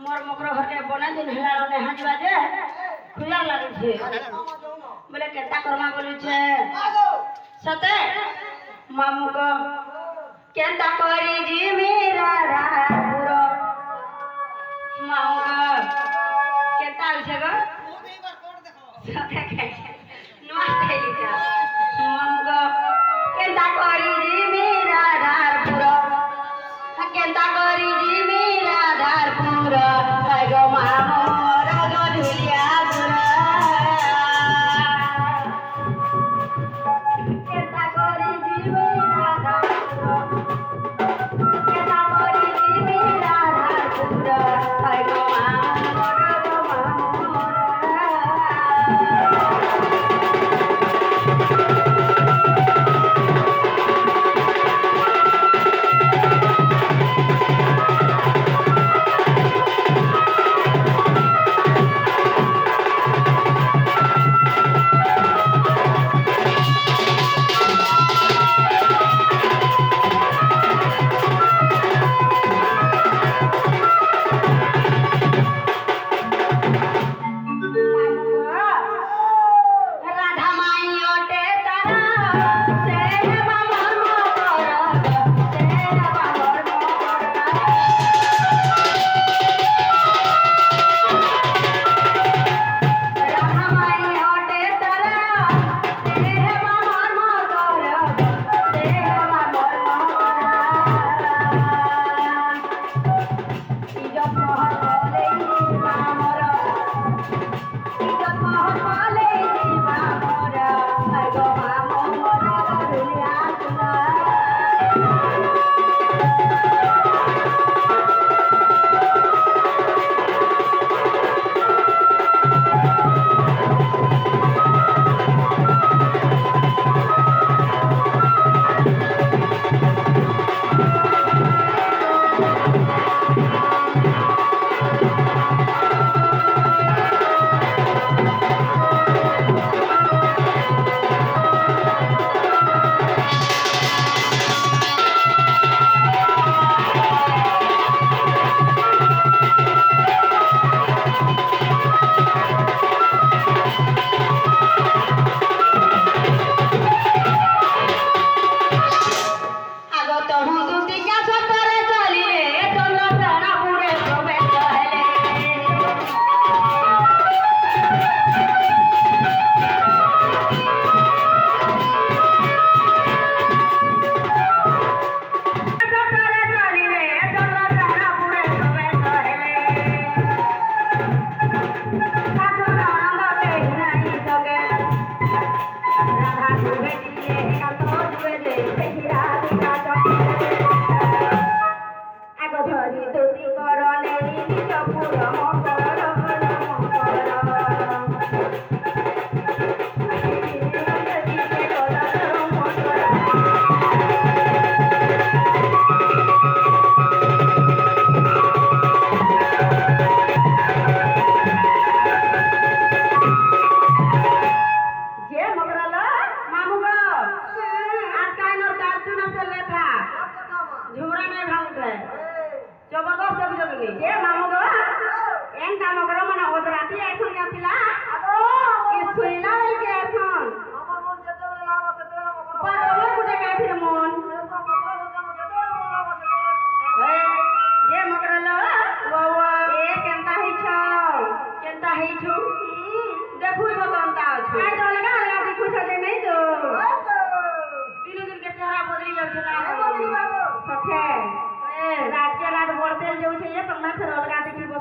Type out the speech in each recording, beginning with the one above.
मोर मकर घरके बने दिन हेला रने हाजिबा जे खुला लागे छे बोले केता करमा बोली छे सते मामू को केता करी जी मेरा रापुरो मामू को केता छे गो सते के नमस्ते लिखा मामू को केता करी जी मेरा रापुरो केता करी जी मेरा रापुरो गो मामू रो धुलिया पुरा केता करी जी मेरा रापुरो केता करी जी मेरा रापुरो गो मामू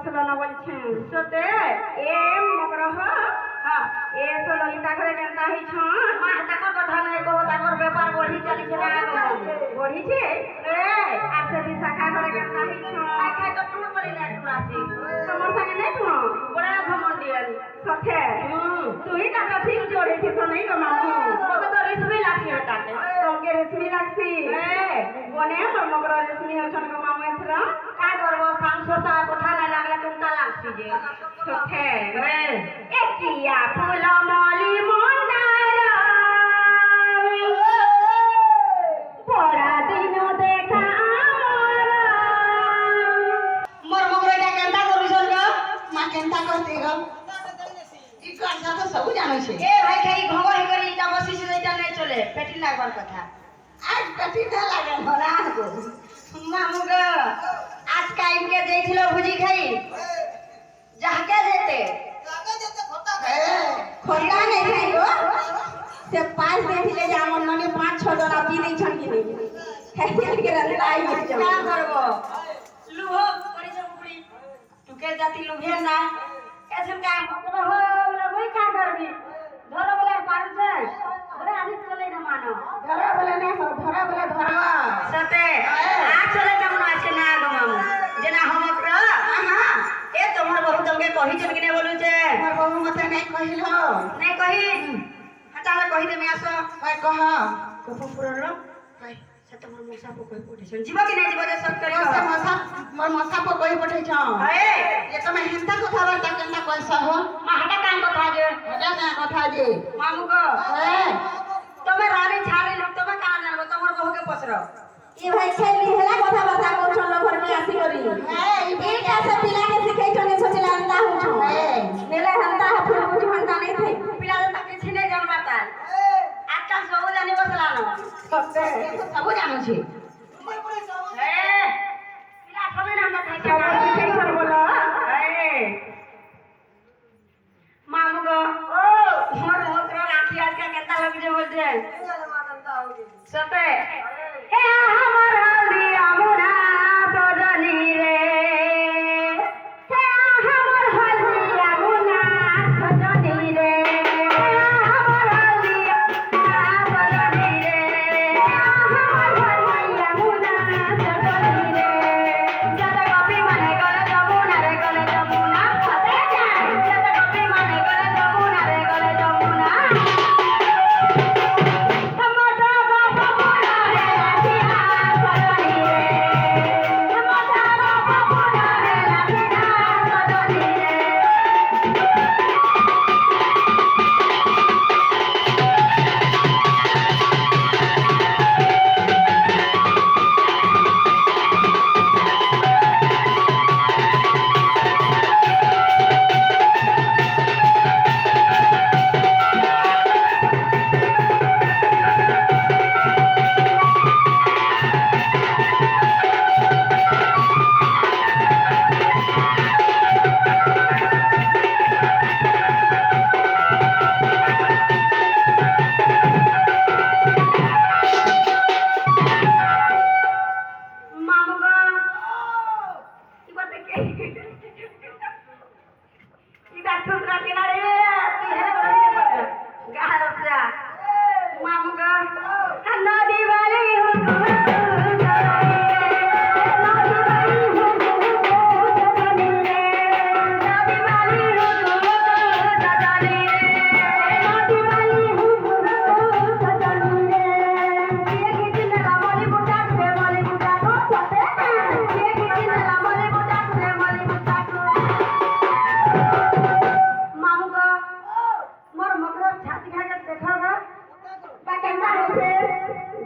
सते ए मगरह हां ए तो ललिता घरे केनता ही छन मा ताकर कथा नै को ताकर व्यापार बढ़ी चली छला बढ़ी छे ए आसे भी शाखा घरे केनता ही छन शाखा तो टूर करी ना टुरासी समर संगे नै तू बड़ा घमंडियन सथे तू ही ताका ठीक जोड़ी थी तो नहीं ग मामू को तो रिसमी लासी हटाते तोके रिसमी लासी ए बने मगर रिसमी हसन ग मामू एथरा का करबो सांसोता कथा नै लागला तुमता लागसी जे सथे ए किया फूल मली मंदार बड़ा दिन देखा मोर मगर एटा केनता करबिसन केनता करते गो ई कर्जा तो सब जाने छे ए भाई खाई घंगो हे करी इटा बसी से इटा नहीं चले पेटी लागबार कथा आज पेटी ना लागे भरा को मामू गो आज काई के देखिलो भुजी खाई जाके जेते खोला नहीं खाई गो से पांच देखिले जे हमन मने 5-6 डोरा पी नहीं छन की नहीं है के रंदा आई क्या करबो लुहो करी छ उपरी टुके जाती लुहे ना कैसे काम करबो हो बोले मैं का करबी धरो बोले पारू से बोले आधी चले न मानो धरा बोले नहीं हो धरा बोले धरा सते आ चले जमुना আছে না গো মামু जेना हम कर हां ए तोमर बहु तमके कहि जन किने बोलु छे हमर बहु मते नहीं कहिलो नहीं कहि हटाले कहि दे मैं आसो काय कह कपु पुरलो भाई से तोमर मोसा को कहि पठे जीव कि नहीं जीव जे सब करी से मसा मोर मसा को कहि पठै छ ए ये तो मैं हिंता कथा बार्ता केनता कैसा हो माहटा काम कथा जे हटा ना कथा जे मामू को ए तमे रानी छाड़ी लोग तमे का जानबो तोमर बहु के पसरो ई भाई खेली हेला कथा बार्ता को छलो घर में आसी करी ए ई बेटा से पिला के सिखै छने छला अंता हूं छु ए नेले हंता फिर कुछ हंता नहीं थे पिला तो किछि नहीं जानबाता आजकल सब जानि बसलानो सब जानो छी ए पिला सब नाम था सब सिखै छन बोलो ए मामू गो ओ मोर मोत्र राखी आज का केता लग जे बोलते सते हे हमर हल्दी अमुना सजनी रे हे हमर हल्दी अमुना सजनी रे हमर हल्दी अमुना सजनी रे हमर हल्दी अमुना सजनी रे जदा कॉपी माने गले जमुना रे गले जमुना सते जाय जदा कॉपी माने गले जमुना रे गले जमुना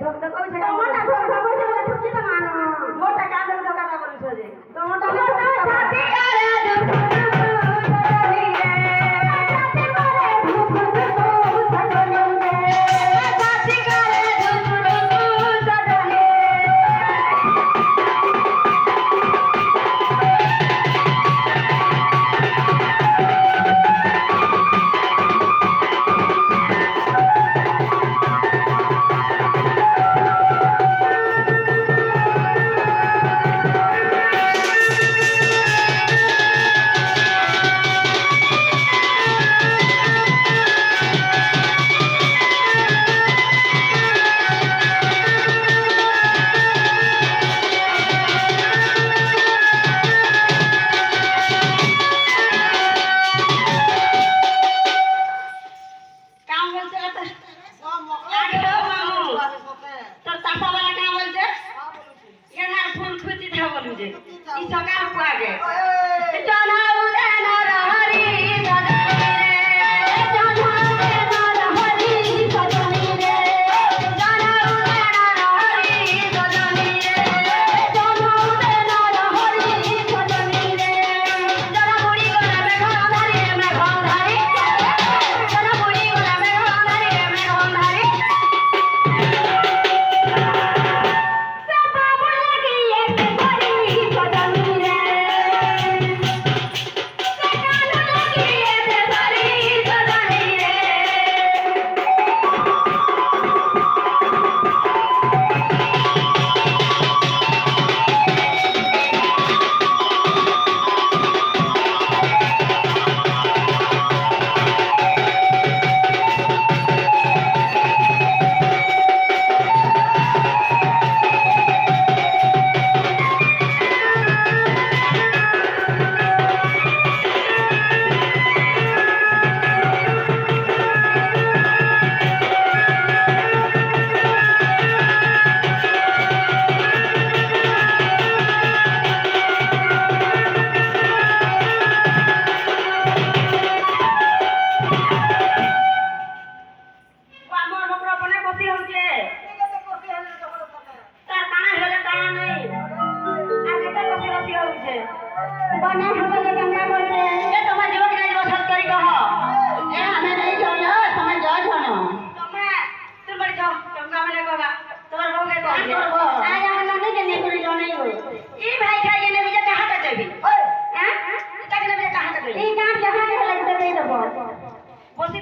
धक धक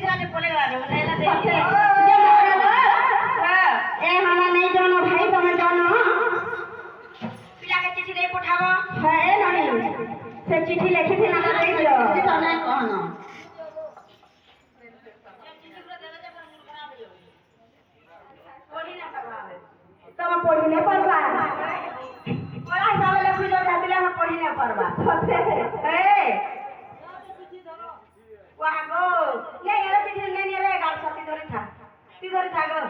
ଥିଲା ଯେ ପଳେଇଗଲା ରେ ମାନେ ଏଲା ସତେ ଦେଖେ ଯେ ମଗର ହଁ ଏ ହାନା ନେଇ ଜନ ଭାଇ ତମେ ଜନ ପିଲାକେ ଚିଠି ଦେଇ ପଠାବ ହେ ନଣି ସେ ଚିଠି ଲେଖିଥିଲା ନା ଦେଇଛ ତନେ କହନ ତମେ ପଢି ନେ ପାରବା ପଢା ହିସାବରେ ଲେଖୁଛ ଭାବିଲେ ଆମେ ପଢି ନାଇଁ ପାରବା ସତେ ଏ ୱାଗୋ ନେ ଏଲା ଚିଠି ନେ ନେ ରେ ଗାଲ ସତି ଧରି ଥା ତି ଧରି ଥା ଗো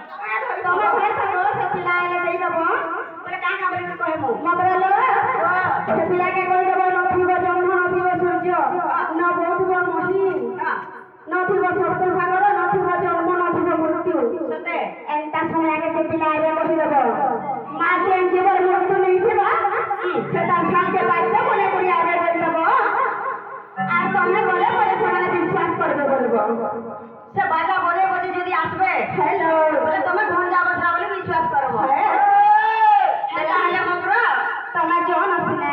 ତମେ ଭାଇ ସାଙ୍ଗ ସେ ପିଲା ଆଇଲେ ଦେଇଦବ ବୋଲେ କାଁ କାଁ କରି କହିବୁ ମଗର लो ସେ ପିଲାକେ କହିଦବ ନଥିବ ଜହ୍ନ ନଥିବ ସୂର୍ଯ୍ୟ ନ ବହୁଥିବ ମହି ନଥିବ ସପ୍ତ ସାଗର ନଥିବ ଜନ୍ମ ନଥିବ ମୃତ୍ୟୁ ସତେ ଏନ୍ତା ସମୟରେ ସେ ପିଲା ଆଇଲେ କହିଦବ ମା ଯେନ୍ ଜୀବନ ମୃତ୍ୟୁ ନେଇଥିବା ସେ ତାର ସାଙ୍ଗେ ବାଧ୍ୟ ମନେ କରି ଆଇଲେ କହିଦବ আর তমে বলে বলে ସେମାନେ বিশ্বাস করবে বলবো ସେ ବାଜା ବଜେ ବଜେ ଯଦି আসবে হ্যালো ବୋଲେ ତମେ ଭଞ୍ଜା ବସରା ବୋଲି ବିଶ୍ୱାସ କରବ ହେଲେ ହେଲେ ମଗ୍ର তমে জন আসিনে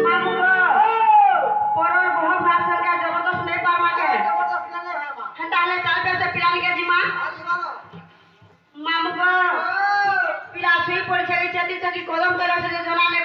ମାମୁଁ ଗো ପରର ବୋହ ଭାତ ସରକାର ଜବରଦସ୍ତ ନେଇ ପାରମା କେ ହେନ୍ତା ହେଲେ ଚାଲବେ ସେ ପିଲାନିକେ ଯିମା ମାମୁଁ ଗো ପିଲା ଶୋଇ ପଡ଼ିছে କି ଚେତି ଚେତି କଲମ ତଳେ ସେ ଜଣା ନେଇ